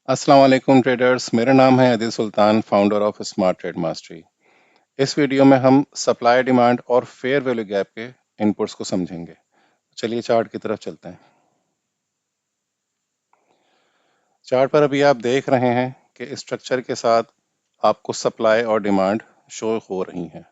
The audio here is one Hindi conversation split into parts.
अस्सलाम वालेकुम ट्रेडर्स। मेरा नाम है Adil Sultan, founder of smart trade mastery. इस वीडियो में हम सप्लाई डिमांड और फेयर वैल्यू गैप के इनपुट्स को समझेंगे। चलिए चार्ट की तरफ चलते हैं। चार्ट पर अभी आप देख रहे हैं कि स्ट्रक्चर के साथ आपको सप्लाई और डिमांड शो हो रही हैं।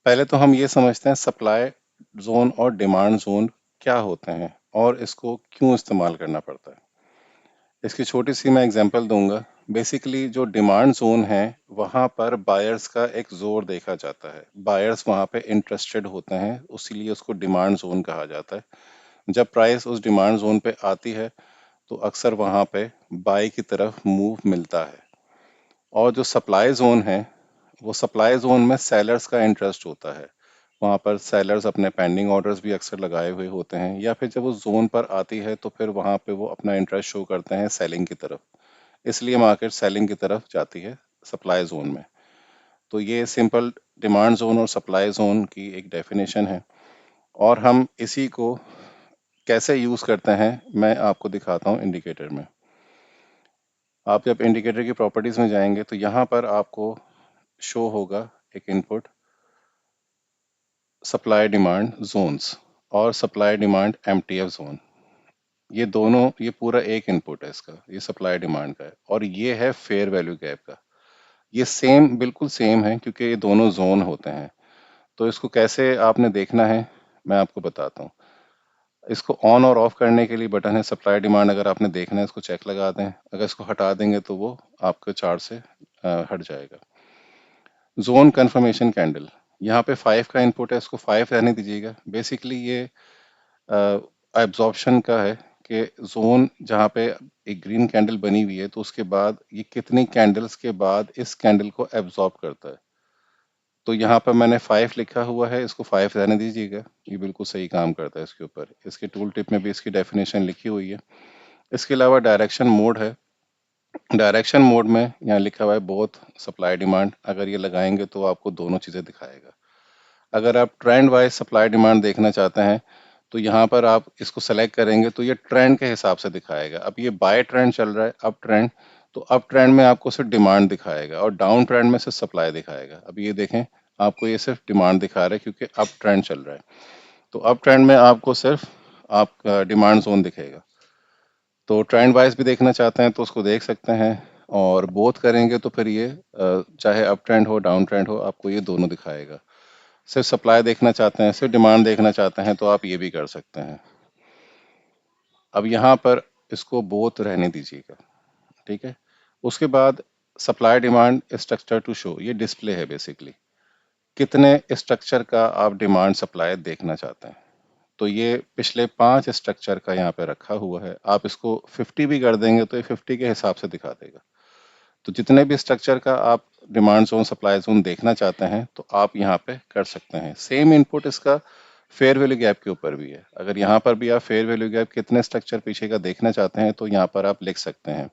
पहले तो हम ये समझते हैं सप्लाई जोन और डिमांड जोन क्या होते हैं और इसको क्यों इस्तेमाल करना पड़ता है। इसकी छोटी सी मैं एग्जांपल दूंगा। बेसिकली जो डिमांड जोन है वहां पर बायर्स का एक जोर देखा जाता है। बायर्स वहां पे इंटरेस्टेड होते हैं, इसीलिए उसको डिमांड जोन कहा जाता है। जब प्राइस उस डिमांड जोन पे आती है तो अक्सर वहां पे बाय की तरफ मूव मिलता है। और जो सप्लाई जोन है वो सप्लाई जोन में सेलर्स का इंटरेस्ट होता है। वहां पर सेलर्स अपने पेंडिंग ऑर्डर्स भी अक्सर लगाए हुए होते हैं, या फिर जब वो जोन पर आती है तो फिर वहां पे वो अपना इंटरेस्ट शो करते हैं सेलिंग की तरफ। इसलिए मार्केट सेलिंग की तरफ जाती है सप्लाई जोन में। तो ये सिंपल डिमांड जोन और सप्लाई जोन की एक डेफिनेशन है। और हम इसी को कैसे यूज करते हैं मैं आपको दिखाता हूँ इंडिकेटर में। आप जब इंडिकेटर की प्रॉपर्टीज में जाएंगे तो यहाँ पर आपको शो होगा एक इनपुट सप्लाई डिमांड जोन्स और सप्लाई डिमांड एमटीएफ जोन। ये दोनों, ये पूरा एक इनपुट है इसका, ये सप्लाई डिमांड का है और ये है फेयर वैल्यू गैप का। ये सेम, बिल्कुल सेम है क्योंकि ये दोनों जोन होते हैं। तो इसको कैसे आपने देखना है मैं आपको बताता हूँ। इसको ऑन और ऑफ करने के लिए बटन है सप्लाई डिमांड। अगर आपने देखना है इसको चेक लगा दें, अगर इसको हटा देंगे तो वो आपके चार्ट से हट जाएगा। जोन कंफर्मेशन कैंडल, यहाँ पे 5 का इनपुट है, इसको 5 रहने दीजिएगा। बेसिकली ये एब्जॉर्प्शन का है कि जोन जहाँ पे एक ग्रीन कैंडल बनी हुई है तो उसके बाद ये कितनी कैंडल्स के बाद इस कैंडल को एब्जॉर्ब करता है। तो यहाँ पर मैंने 5 लिखा हुआ है, इसको 5 रहने दीजिएगा। ये बिल्कुल सही काम करता है इसके ऊपर। इसके टूल टिप में भी इसकी डेफिनेशन लिखी हुई है। इसके अलावा डायरेक्शन मोड है। डायरेक्शन मोड में यहाँ लिखा हुआ है बोथ सप्लाई डिमांड। अगर ये लगाएंगे तो आपको दोनों चीज़ें दिखाएगा। अगर आप ट्रेंड वाइज सप्लाई डिमांड देखना चाहते हैं तो यहाँ पर आप इसको सेलेक्ट करेंगे तो ये ट्रेंड के हिसाब से दिखाएगा। अब ये बाय ट्रेंड चल रहा है, अप ट्रेंड, तो अप ट्रेंड में आपको सिर्फ डिमांड दिखाएगा और डाउन ट्रेंड में सिर्फ सप्लाई दिखाएगा। अब ये देखें, आपको ये सिर्फ डिमांड दिखा रहा है क्योंकि अप ट्रेंड चल रहा है। तो अप ट्रेंड में आपको सिर्फ आपका डिमांड जोन दिखेगा। तो ट्रेंड वाइज भी देखना चाहते हैं तो उसको देख सकते हैं। और बोथ करेंगे तो फिर ये चाहे अप ट्रेंड हो डाउन ट्रेंड हो आपको ये दोनों दिखाएगा। सिर्फ सप्लाई देखना चाहते हैं, सिर्फ डिमांड देखना चाहते हैं तो आप ये भी कर सकते हैं। अब यहाँ पर इसको बोथ रहने दीजिएगा, ठीक है। उसके बाद supply demand structure to show, ये डिस्प्ले है बेसिकली। कितने स्ट्रक्चर का आप डिमांड सप्लाई देखना चाहते हैं। तो ये पिछले 5 स्ट्रक्चर का यहाँ पे रखा हुआ है। आप इसको 50 भी कर देंगे तो ये 50 के हिसाब से दिखा देगा। तो जितने भी स्ट्रक्चर का आप डिमांड जोन सप्लाई जोन देखना चाहते हैं तो आप यहाँ पे कर सकते हैं। सेम इनपुट इसका फेयर वैल्यू गैप के ऊपर भी है। अगर यहाँ पर भी आप फेयर वैल्यू गैप कितने स्ट्रक्चर पीछे का देखना चाहते हैं तो यहाँ पर आप लिख सकते हैं।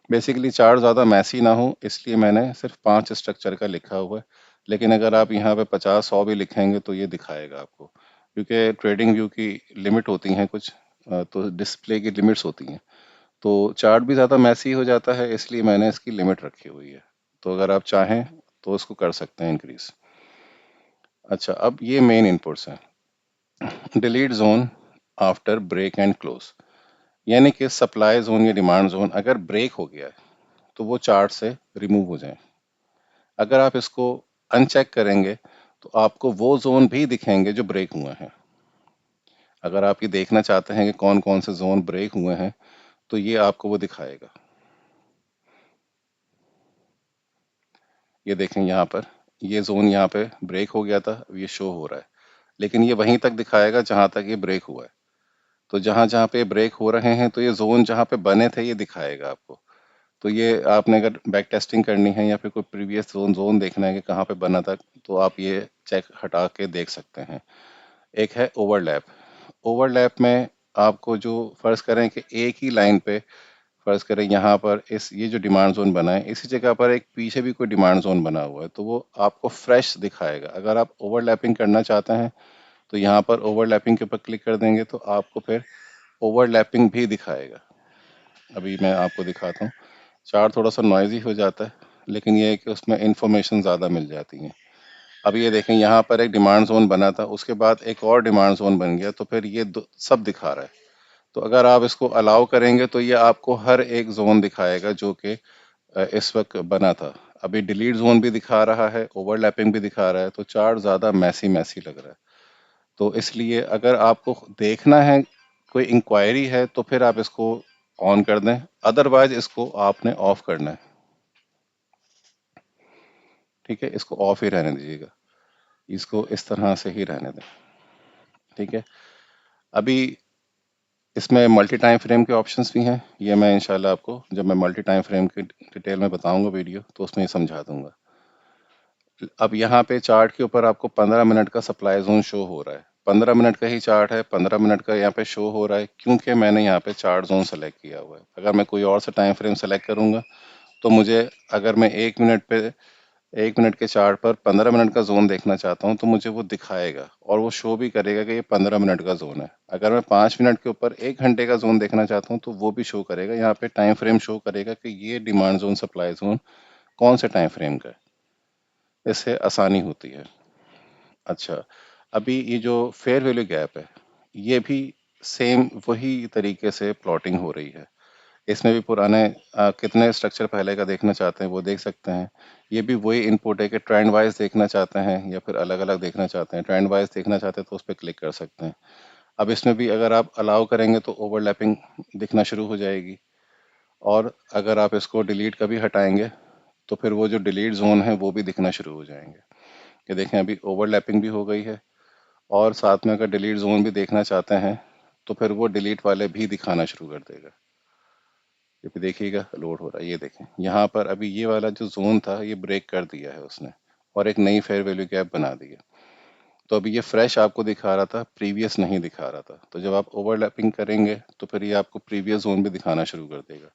बेसिकली चार्ट ज़्यादा मैसी ना हो इसलिए मैंने सिर्फ 5 स्ट्रक्चर का लिखा हुआ है। लेकिन अगर आप यहाँ पे 50-100 भी लिखेंगे तो ये दिखाएगा आपको, क्योंकि ट्रेडिंग व्यू की लिमिट होती हैं कुछ, तो डिस्प्ले की लिमिट्स होती हैं। तो चार्ट भी ज़्यादा मैसी हो जाता है, इसलिए मैंने इसकी लिमिट रखी हुई है। तो अगर आप चाहें तो इसको कर सकते हैं इंक्रीज। अच्छा, अब ये मेन इनपुट्स हैं। Delete zone after break and close, यानी कि सप्लाई जोन या डिमांड जोन अगर ब्रेक हो गया है तो वो चार्ट से रिमूव हो जाए। अगर आप इसको अनचेक करेंगे तो आपको वो जोन भी दिखेंगे जो ब्रेक हुए हैं। अगर आप ये देखना चाहते हैं कि कौन कौन से जोन ब्रेक हुए हैं तो ये आपको वो दिखाएगा। ये देखें यहाँ पर, ये जोन यहाँ पे ब्रेक हो गया था, अब ये शो हो रहा है। लेकिन ये वहीं तक दिखाएगा जहां तक ये ब्रेक हुआ है। तो जहां जहां पे ब्रेक हो रहे हैं तो ये जोन जहां पे बने थे ये दिखाएगा आपको। तो ये आपने अगर बैक टेस्टिंग करनी है या फिर कोई प्रीवियस जोन जोन देखना है कि कहाँ पे बना था तो आप ये चेक हटा के देख सकते हैं। एक है ओवरलैप। ओवरलैप में आपको जो फर्ज करें कि एक ही लाइन पे, फर्ज करें यहाँ पर इस ये जो डिमांड जोन बना है इसी जगह पर एक पीछे भी कोई डिमांड जोन बना हुआ है तो वो आपको फ्रेश दिखाएगा। अगर आप ओवरलैपिंग करना चाहते हैं तो यहाँ पर ओवरलैपिंग के ऊपर क्लिक कर देंगे तो आपको फिर ओवरलैपिंग भी दिखाएगा। अभी मैं आपको दिखाता हूँ। चार्ट थोड़ा सा नॉइजी हो जाता है, लेकिन ये है कि उसमें इंफॉर्मेशन ज़्यादा मिल जाती है। अब ये देखें, यहाँ पर एक डिमांड जोन बना था, उसके बाद एक और डिमांड जोन बन गया, तो फिर ये सब दिखा रहा है। तो अगर आप इसको अलाउ करेंगे तो ये आपको हर एक जोन दिखाएगा जो कि इस वक्त बना था। अभी डिलीट जोन भी दिखा रहा है, ओवरलैपिंग भी दिखा रहा है, तो चार्ट ज़्यादा मैसी मैसी लग रहा है। तो इसलिए अगर आपको देखना है, कोई इंक्वायरी है, तो फिर आप इसको ऑन कर दें, अदरवाइज इसको आपने ऑफ करना है। ठीक है, इसको ऑफ ही रहने दीजिएगा, इसको इस तरह से ही रहने दें। ठीक है, अभी इसमें मल्टी टाइम फ्रेम के ऑप्शंस भी हैं, ये मैं इंशाल्लाह आपको जब मैं मल्टी टाइम फ्रेम की डिटेल में बताऊंगा वीडियो, तो उसमें ये समझा दूंगा। अब यहाँ पे चार्ट के ऊपर आपको 15 मिनट का सप्लाई जोन शो हो रहा है, 15 मिनट का ही चार्ट है, 15 मिनट का यहाँ पे शो हो रहा है, क्योंकि मैंने यहाँ पे चार्ट जोन सेलेक्ट किया हुआ है। अगर मैं कोई और सा टाइम फ्रेम सेलेक्ट करूंगा, तो मुझे, अगर मैं 1 मिनट पे 1 मिनट के चार्ट पर 15 मिनट का जोन देखना चाहता हूँ, तो मुझे वो दिखाएगा और वो शो भी करेगा कि ये 15 मिनट का जोन है। अगर मैं 5 मिनट के ऊपर 1 घंटे का जोन देखना चाहता हूँ, तो वो भी शो करेगा, यहाँ पे टाइम फ्रेम शो करेगा कि ये डिमांड जोन सप्लाई जोन कौन से टाइम फ्रेम का है। इससे आसानी होती है। अच्छा, अभी ये जो फेयर वैल्यू गैप है, ये भी सेम वही तरीके से प्लॉटिंग हो रही है। इसमें भी पुराने कितने स्ट्रक्चर पहले का देखना चाहते हैं वो देख सकते हैं। ये भी वही इनपुट है कि ट्रेंड वाइज देखना चाहते हैं या फिर अलग अलग देखना चाहते हैं। ट्रेंड वाइज देखना चाहते हैं तो उस पर क्लिक कर सकते हैं। अब इसमें भी अगर आप अलाउ करेंगे तो ओवरलैपिंग दिखना शुरू हो जाएगी, और अगर आप इसको डिलीट कभी हटाएंगे तो फिर वो जो डिलीट जोन है वो भी दिखना शुरू हो जाएंगे। कि देखें, अभी ओवरलैपिंग भी हो गई है, और साथ में अगर डिलीट जोन भी देखना चाहते हैं तो फिर वो डिलीट वाले भी दिखाना शुरू कर देगा। ये भी देखिएगा लोड हो रहा है, ये देखें यहाँ पर अभी ये वाला जो जोन था ये ब्रेक कर दिया है उसने, और एक नई फेयर वैल्यू गैप बना दी है। तो अभी ये फ्रेश आपको दिखा रहा था, प्रीवियस नहीं दिखा रहा था। तो जब आप ओवरलैपिंग करेंगे तो फिर ये आपको प्रीवियस जोन भी दिखाना शुरू कर देगा,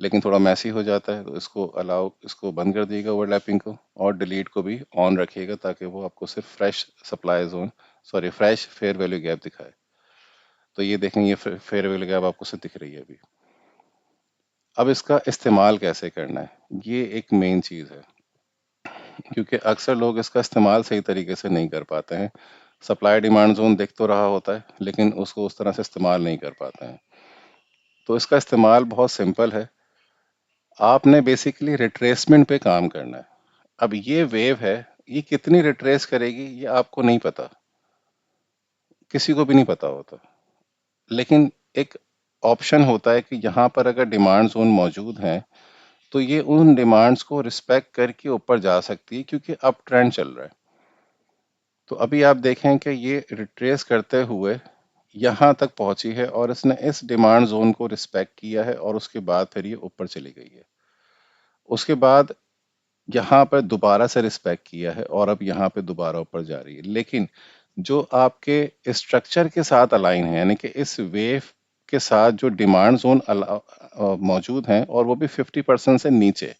लेकिन थोड़ा मैसी हो जाता है, तो इसको अलाउ, इसको बंद कर दिएगा ओवरलैपिंग को, और डिलीट को भी ऑन रखिएगा ताकि वो आपको सिर्फ fresh supply zone, sorry fresh fair value gap दिखाए। तो ये देखें, ये फेयर वैल्यू गैप आपको सिर्फ दिख रही है अभी। अब इसका इस्तेमाल कैसे करना है, ये एक मेन चीज़ है, क्योंकि अक्सर लोग इसका इस्तेमाल सही तरीके से नहीं कर पाते हैं। सप्लाई डिमांड जोन दिख तो रहा होता है, लेकिन उसको उस तरह से इस्तेमाल नहीं कर पाते हैं। तो इसका इस्तेमाल बहुत सिंपल है। आपने बेसिकली रिट्रेसमेंट पे काम करना है। अब ये वेव है, ये कितनी रिट्रेस करेगी ये आपको नहीं पता, किसी को भी नहीं पता होता। लेकिन एक ऑप्शन होता है कि यहाँ पर अगर डिमांड जोन मौजूद है तो ये उन डिमांड्स को रिस्पेक्ट करके ऊपर जा सकती है, क्योंकि अप ट्रेंड चल रहा है। तो अभी आप देखें कि ये रिट्रेस करते हुए यहाँ तक पहुंची है, और इसने इस डिमांड जोन को रिस्पेक्ट किया है, और उसके बाद फिर ये ऊपर चली गई है। उसके बाद यहाँ पर दोबारा से रिस्पेक्ट किया है, और अब यहाँ पे दोबारा ऊपर जा रही है। लेकिन जो आपके स्ट्रक्चर के साथ अलाइन है, यानी कि इस वेव के साथ जो डिमांड जोन मौजूद हैं, और वो भी 50% से नीचे,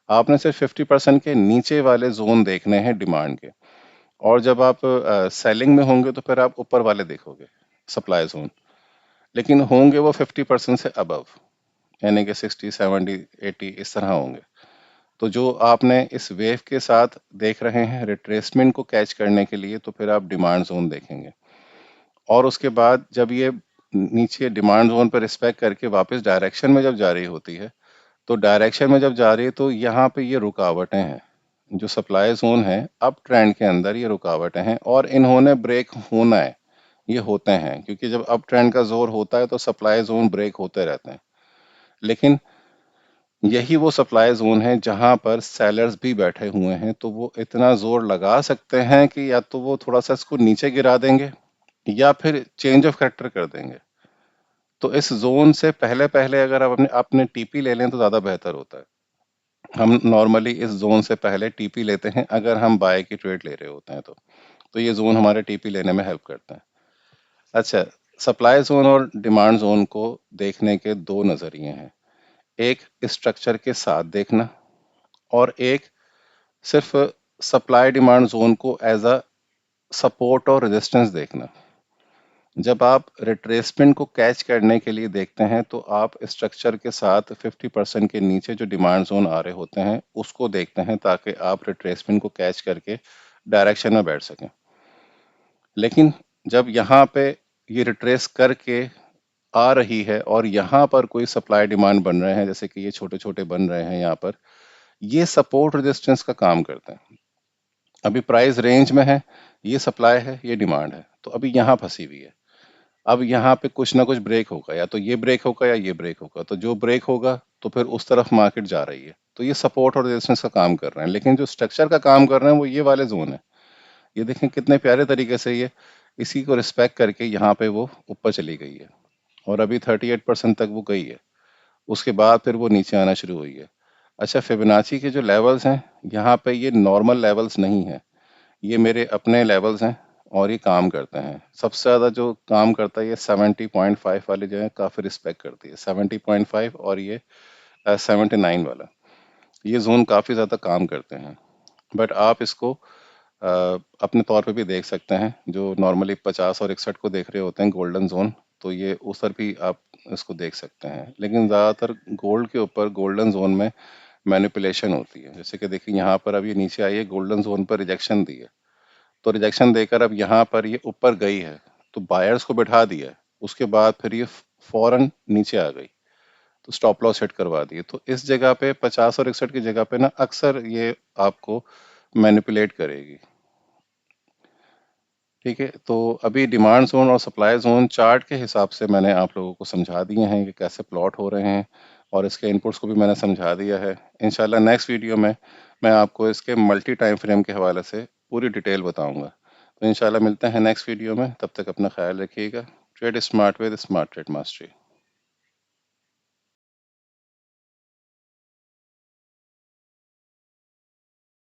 आपने सिर्फ 50% के नीचे वाले जोन देखने हैं डिमांड के। और जब आप सेलिंग में होंगे तो फिर आप ऊपर वाले देखोगे, सप्लाई जोन, लेकिन होंगे वो 50% से अबव, यानी कि 60, 70, 80 इस तरह होंगे। तो जो आपने इस वेव के साथ देख रहे हैं रिट्रेसमेंट को कैच करने के लिए, तो फिर आप डिमांड जोन देखेंगे। और उसके बाद जब ये नीचे डिमांड जोन पर रिस्पेक्ट करके वापस डायरेक्शन में जब जा रही होती है, तो डायरेक्शन में जब जा रही है तो यहाँ पे ये रुकावटें हैं, जो सप्लाई जोन है अप ट्रेंड के अंदर, ये रुकावटें हैं, और इन्होंने ब्रेक होना है। ये होते हैं क्योंकि जब अप ट्रेंड का जोर होता है तो सप्लाई जोन ब्रेक होते रहते हैं। लेकिन यही वो सप्लाई जोन है जहां पर सेलर्स भी बैठे हुए हैं, तो वो इतना जोर लगा सकते हैं कि या तो वो थोड़ा सा इसको नीचे गिरा देंगे, या फिर चेंज ऑफ करेक्टर कर देंगे। तो इस जोन से पहले पहले अगर आप अपने अपने टीपी ले लें तो ज्यादा बेहतर होता है। हम नॉर्मली इस जोन से पहले टीपी लेते हैं अगर हम बाय की ट्रेड ले रहे होते हैं, तो ये जोन हमारे टीपी लेने में हेल्प करता है। अच्छा, सप्लाई जोन और डिमांड जोन को देखने के दो नजरिए हैं, एक स्ट्रक्चर के साथ देखना, और एक सिर्फ सप्लाई डिमांड जोन को एज अ सपोर्ट और रेजिस्टेंस देखना। जब आप रिट्रेसमेंट को कैच करने के लिए देखते हैं तो आप स्ट्रक्चर के साथ 50% के नीचे जो डिमांड जोन आ रहे होते हैं उसको देखते हैं ताकि आप रिट्रेसमेंट को कैच करके डायरेक्शन में बैठ सकें। लेकिन जब यहाँ पे ये रिट्रेस करके आ रही है और यहाँ पर कोई सप्लाई डिमांड बन रहे हैं, जैसे कि ये छोटे छोटे बन रहे हैं यहाँ पर, ये सपोर्ट रेजिस्टेंस का काम करते हैं। अभी प्राइस रेंज में है, ये सप्लाई है, ये डिमांड है, तो अभी यहाँ फंसी हुई है। अब यहाँ पे कुछ ना कुछ ब्रेक होगा, या तो ये ब्रेक होगा या ये ब्रेक होगा, तो जो ब्रेक होगा तो फिर उस तरफ मार्केट जा रही है। तो ये सपोर्ट और रेजिस्टेंस का काम कर रहे हैं, लेकिन जो स्ट्रक्चर का काम कर रहे हैं वो ये वाले जोन है। ये देखें कितने प्यारे तरीके से ये इसी को रिस्पेक्ट करके यहाँ पे वो ऊपर चली गई है और अभी 38% तक वो गई है। उसके बाद फिर वो नीचे आना शुरू हुई है। अच्छा, फिबोनाची के जो लेवल्स हैं, यहाँ पे ये नॉर्मल लेवल्स नहीं है, ये मेरे अपने लेवल्स हैं और ये काम करते हैं। सबसे ज़्यादा जो काम करता है ये 70.5 वाली जो है, काफ़ी रिस्पेक्ट करती है 70.5, और ये 79 वाला, ये जोन काफ़ी ज़्यादा काम करते हैं। बट आप इसको अपने तौर पे भी देख सकते हैं, जो नॉर्मली 50 और 61 को देख रहे होते हैं गोल्डन जोन, तो ये उस पर भी आप इसको देख सकते हैं। लेकिन ज़्यादातर गोल्ड के ऊपर गोल्डन जोन में मैनिपुलेशन होती है। जैसे कि देखिए यहाँ पर अब ये नीचे आई है, गोल्डन जोन पर रिजेक्शन दी है, तो रिजेक्शन देकर अब यहाँ पर ये ऊपर गई है, तो बायर्स को बिठा दिया है। उसके बाद फिर ये फौरन नीचे आ गई, तो स्टॉप लॉस हिट करवा दिए। तो इस जगह पे 50 और 61 की जगह पे ना अक्सर ये आपको मैनिपुलेट करेगी। ठीक है, तो अभी डिमांड जोन और सप्लाई जोन चार्ट के हिसाब से मैंने आप लोगों को समझा दिए हैं कि कैसे प्लॉट हो रहे हैं, और इसके इनपुट्स को भी मैंने समझा दिया है। इंशाल्लाह नेक्स्ट वीडियो में मैं आपको इसके मल्टी टाइम फ्रेम के हवाले से पूरी डिटेल बताऊंगा। तो इंशाल्लाह मिलते हैं नेक्स्ट वीडियो में, तब तक अपना ख्याल रखिएगा। Trade smart with smart trade mastery.